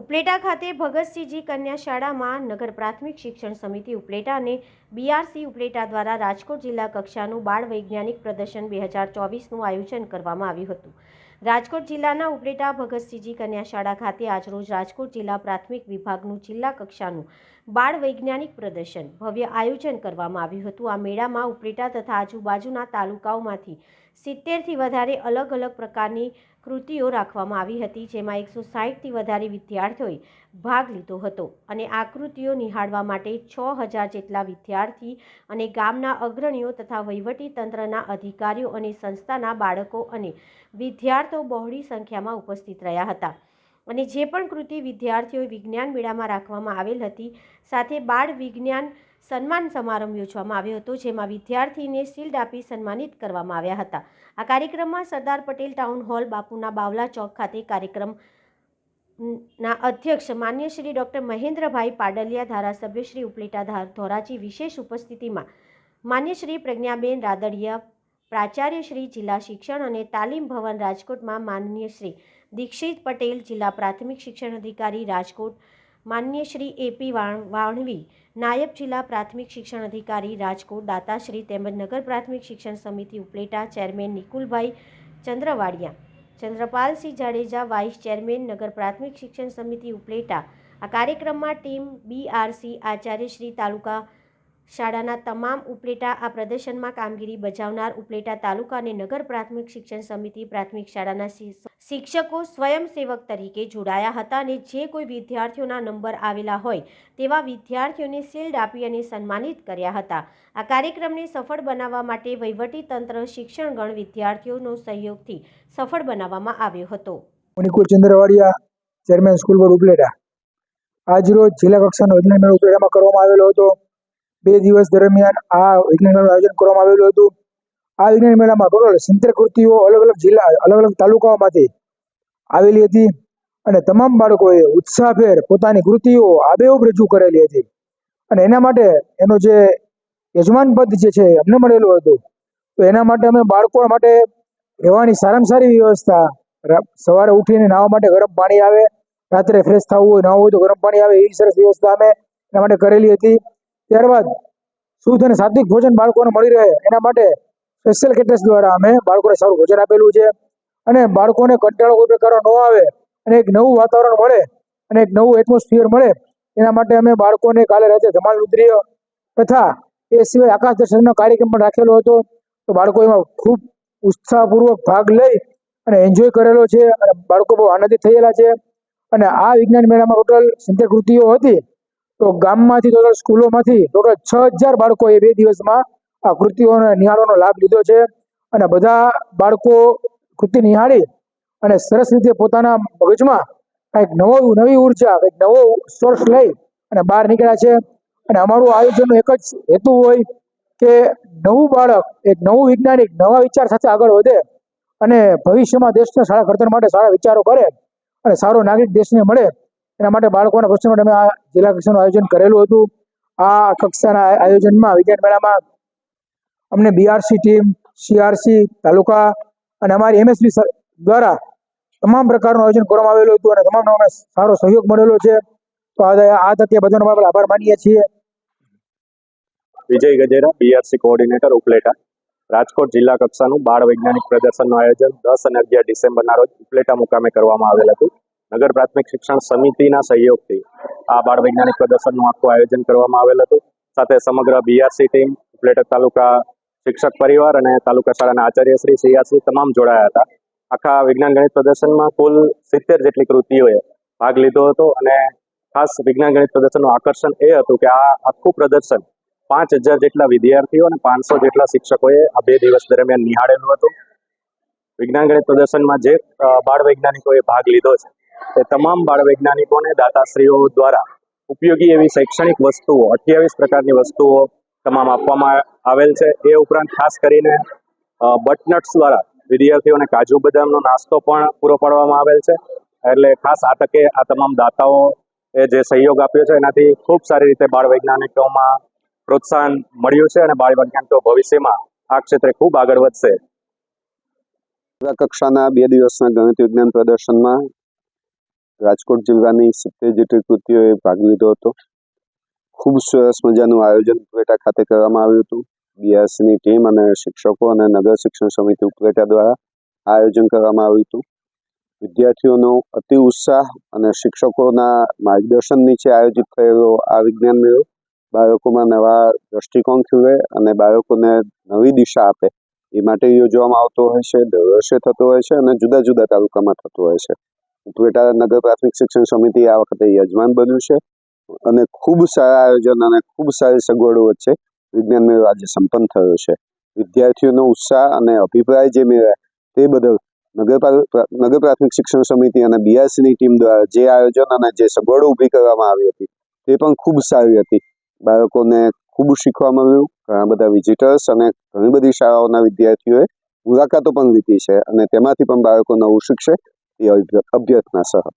ઉપલેટા ખાતે ભગતસિંહજી કન્યા શાળામાં નગર પ્રાથમિક શિક્ષણ સમિતિ ઉપલેટા અને બીઆરસી ઉપલેટા દ્વારા રાજકોટ જિલ્લા કક્ષાનું બાળ વૈજ્ઞાનિક પ્રદર્શન 2024નું આયોજન કરવામાં આવ્યું હતું। રાજકોટ જિલ્લાના ઉપલેટા ભગતસિંહજી કન્યા શાળા ખાતે આજરોજ રાજકોટ જિલ્લા પ્રાથમિક વિભાગનું જિલ્લા કક્ષાનું બાળ વૈજ્ઞાનિક પ્રદર્શન ભવ્ય આયોજન કરવામાં આવ્યું હતું। આ મેળામાં ઉપલેટા તથા આજુબાજુના તાલુકાઓમાંથી 70થી વધારે અલગ અલગ પ્રકારની કૃતિઓ રાખવામાં આવી હતી, જેમાં 160થી વધારે વિદ્યાર્થીઓએ ભાગ લીધો હતો અને આ કૃતિઓ નિહાળવા માટે 6000 જેટલા વિદ્યાર્થી અને ગામના અગ્રણીઓ તથા વહીવટી તંત્રના અધિકારીઓ અને સંસ્થાના બાળકો અને વિદ્યાર્થીઓ બહોળી સંખ્યામાં ઉપસ્થિત રહ્યા હતા અને જે પણ કૃતિ વિદ્યાર્થીઓએ વિજ્ઞાન મેળામાં રાખવામાં આવેલ હતી, સાથે બાળ વિજ્ઞાન સન્માન સમારંભ યોજવામાં આવ્યો હતો, જેમાં વિદ્યાર્થીને શિલ્ડ આપી સન્માનિત કરવામાં આવ્યા હતા। આ કાર્યક્રમમાં સરદાર પટેલ ટાઉન હોલ બાપુના બાવલા ચોક ખાતે કાર્યક્રમના અધ્યક્ષ માન્ય શ્રી ડૉક્ટર મહેન્દ્રભાઈ પાડલિયા, ધારાસભ્ય શ્રી ઉપલેટા ધોરાજી વિશેષ ઉપસ્થિતિમાં માન્ય શ્રી પ્રજ્ઞાબેન રાદડિયા, પ્રાચાર્ય શ્રી જિલ્લા શિક્ષણ અને તાલીમ ભવન રાજકોટમાં માન્ય શ્રી દીક્ષિત પટેલ, જિલ્લા પ્રાથમિક શિક્ષણ અધિકારી રાજકોટ માન્ય શ્રી એપી વાણવી, નાયબ જિલ્લા પ્રાથમિક શિક્ષણ અધિકારી રાજકોટ દાતાશ્રી તેમજ નગર પ્રાથમિક શિક્ષણ સમિતિ Upleta chairman Nikulbhai Chandravadiya, Chandrapalsinh Jadeja, vice chairman નગર પ્રાથમિક શિક્ષણ સમિતિ ઉપલેટા। આ કાર્યક્રમમાં ટીમ બીઆરસી આચાર્ય શ્રી તાલુકા શાળાના તમામ ઉપલેટા આ પ્રદર્શનમાં કામગીરી બજાવનાર ઉપલેટા તાલુકા અને નગર પ્રાથમિક શિક્ષણ સમિતિ પ્રાથમિક શાળાના શિક્ષકો સ્વયંસેવક તરીકે જોડાયા હતા અને જે કોઈ વિદ્યાર્થીઓના નંબર આવેલા હોય તેવા વિદ્યાર્થીઓને શિલ્ડ આપી અને સન્માનિત કર્યા હતા। આ કાર્યક્રમને સફળ બનાવવા માટે વહીવટી તંત્ર, શિક્ષણગણ, વિદ્યાર્થીઓનો સહયોગથી સફળ બનાવવામાં આવ્યો હતો। Nikul Chandravadiya, chairman school board Upleta. આજરોજ જિલ્લા કક્ષાનો વિજ્ઞાન મેળો ઉપલેટામાં કરવામાં આવેલો હતો। 2 દિવસ દરમિયાન આ વિજ્ઞાન મેળાનું આયોજન કરવામાં આવેલું હતું। આ વિજ્ઞાન મેળામાં ટોટલ 70 કૃતિઓ અલગ અલગ જિલ્લા અલગ અલગ તાલુકાઓમાંથી આવેલી હતી અને તમામ બાળકોએ ઉત્સાહભેર પોતાની કૃતિઓ આબેહૂબ રજૂ કરેલી હતી અને એના માટે એનો જે યજમાન પદ જે છે અમને મળેલું હતું, તો એના માટે અમે બાળકો માટે રહેવાની સારામાં સારી વ્યવસ્થા, સવારે ઉઠીને નાહવા માટે ગરમ પાણી આવે, રાત્રે ફ્રેશ થવું હોય, નાહવું હોય તો ગરમ પાણી આવે, એવી સરસ વ્યવસ્થા અમે એના માટે કરેલી હતી। ત્યારબાદ શુદ્ધ અને સાત્વિક ભોજન બાળકોને મળી રહે એના માટે સ્પેશિયલ કેટરર્સ દ્વારા અમે બાળકોને સારું ભોજન આપેલું છે અને બાળકોને કંટાળો કોઈ પ્રકારનો ન આવે અને એક નવું વાતાવરણ મળે અને એક નવું એટમોસ્ફિયર મળે એના માટે અમે બાળકોને કાલે રાતે ધમાલ નૃત્ય તથા એ સિવાય આકાશ દર્શનનો કાર્યક્રમ પણ રાખેલો હતો। તો બાળકો એમાં ખૂબ ઉત્સાહપૂર્વક ભાગ લઈ અને એન્જોય કરેલો છે અને બાળકો બહુ આનંદિત થયેલા છે અને આ વિજ્ઞાન મેળામાં ટોટલ 70 કૃતિઓ હતી। તો ગામમાંથી ટોટલ સ્કૂલોમાંથી ટોટલ 6000 બાળકોએ 2 દિવસમાં આ કૃતિઓને નિહાળવાનો લાભ લીધો છે અને બધા બાળકો કૃતિ નિહાળી અને સરસ રીતે પોતાના મગજમાં કંઈક નવી ઉર્જા, કંઈક નવો સોર્સ લઈ અને બહાર નીકળ્યા છે અને અમારું આયોજનનો એક જ હેતુ હોય કે નવું બાળક, એક નવું વૈજ્ઞાનિક નવા વિચાર સાથે આગળ વધે અને ભવિષ્યમાં દેશના સારા ઘડતર માટે સારા વિચારો કરે અને સારો નાગરિક દેશને મળે, એના માટે બાળકોના પ્રશ્નો માટે અમે આ જિલ્લા કક્ષાનું આયોજન કરેલું હતું। આ કક્ષાના આયોજનમાં વિજ્ઞાન મેળામાં અમને બીઆરસી ટીમ, સીઆરસી તાલુકા અને અમારી એમએસબી દ્વારા તમામ પ્રકારનું આયોજન કરવામાં આવેલું હતું અને તમામનો અમને સારો સહયોગ મળેલો છે। તો આ તકે બધાનો આપણે આભાર માનીએ છીએ। વિજય ગજેરા, બીઆરસી કોઓર્ડિનેટર ઉપલેટા। રાજકોટ જિલ્લા કક્ષાનું બાળ વૈજ્ઞાનિક પ્રદર્શનનું આયોજન 10 અને 11 ડિસેમ્બરના રોજ ઉપલેટા મુકામે કરવામાં આવેલ હતું। નગર પ્રાથમિક શિક્ષણ સમિતિના સહયોગથી આ બાળ વૈજ્ઞાનિક પ્રદર્શનનું આખું આયોજન કરવામાં આવેલ હતું। સાથે સમગ્ર બીઆરસી ટીમ, ઉપલેટા તાલુકા શિક્ષક પરિવાર અને તાલુકા શાળાના આચાર્યશ્રી, સીઆરસી તમામ જોડાયા હતા। આખા વિજ્ઞાન ગણિત પ્રદર્શનમાં કુલ 70 જેટલી કૃતિઓએ ભાગ લીધો હતો અને ખાસ વિજ્ઞાન ગણિત પ્રદર્શનનું આકર્ષણ એ હતું કે આ આખું પ્રદર્શન 5000 જેટલા વિદ્યાર્થીઓ અને 500 જેટલા શિક્ષકોએ આ 2 દિવસ દરમિયાન નિહાળેલું હતું। વિજ્ઞાન ગણિત પ્રદર્શનમાં જે બાળ વૈજ્ઞાનિકોએ ભાગ લીધો છે તે તમામ બાળ વૈજ્ઞાનિકોને દાતાશ્રીઓ દ્વારા ઉપયોગી એવી શૈક્ષણિક વસ્તુઓ 28 પ્રકારની વસ્તુઓ તમામ આપવામાં આવેલ છે। એ ઉપરાંત ખાસ કરીને બટનટ્સ દ્વારા વિદ્યાર્થીઓને કાજુ બદામનો નાસ્તો પણ પૂરો પાડવામાં આવેલ છે। એટલે ખાસ આ તકે આ તમામ દાતાઓ એ જે સહયોગ આપ્યો છે એનાથી ખૂબ સારી રીતે બાળ વૈજ્ઞાનિકોમાં પ્રોત્સાહન મળ્યું છે અને બાળ વૈજ્ઞાનિકો ભવિષ્યમાં આ ક્ષેત્રે ખૂબ આગળ વધશે। કક્ષાના 2 દિવસના ગણિત વિજ્ઞાન પ્રદર્શનમાં રાજકોટ જિલ્લાની 70 જેટલી કૃતિઓએ ભાગ લીધો હતો. ખૂબ સરસ મજાનું આયોજન ઉપલેટા ખાતે કરવામાં આવ્યું હતું. બીઆરસીની ટીમ અને શિક્ષકો અને નગર શિક્ષણ સમિતિ ઉપલેટા દ્વારા આયોજન કરવામાં આવ્યું હતું. વિદ્યાર્થીઓનો અતિ ઉત્સાહ અને શિક્ષકોના માર્ગદર્શન નીચે આયોજિત થયેલો આ વિજ્ઞાન મેળો બાળકોમાં નવા દ્રષ્ટિકોણ ખીલે અને બાળકોને નવી દિશા આપે એ માટે યોજવામાં આવતો હોય છે. દર વર્ષે થતો હોય છે અને જુદા જુદા તાલુકામાં થતો હોય છે. ઉપલેટા નગર પ્રાથમિક શિક્ષણ સમિતિ આ વખતે યજમાન બન્યું છે અને ખૂબ સારા આયોજન અને ખૂબ સારી સગવડો વચ્ચે વિજ્ઞાન મેળો આજે સંપન્ન થયો છે. વિદ્યાર્થીઓનો ઉત્સાહ અને અભિપ્રાય જે મેળવ્યા તે બદલ નગર પ્રાથમિક શિક્ષણ સમિતિ અને બીઆરસીની ટીમ દ્વારા જે આયોજન અને જે સગવડો ઊભી કરવામાં આવી હતી તે પણ ખૂબ સારી હતી. બાળકોને ખૂબ શીખવા મળ્યું. ઘણા બધા વિઝિટર્સ અને ઘણી બધી શાળાઓના વિદ્યાર્થીઓએ મુલાકાતો પણ લીધી છે અને તેમાંથી પણ બાળકો નવું શીખશે એ અભ્યર્થના સહ.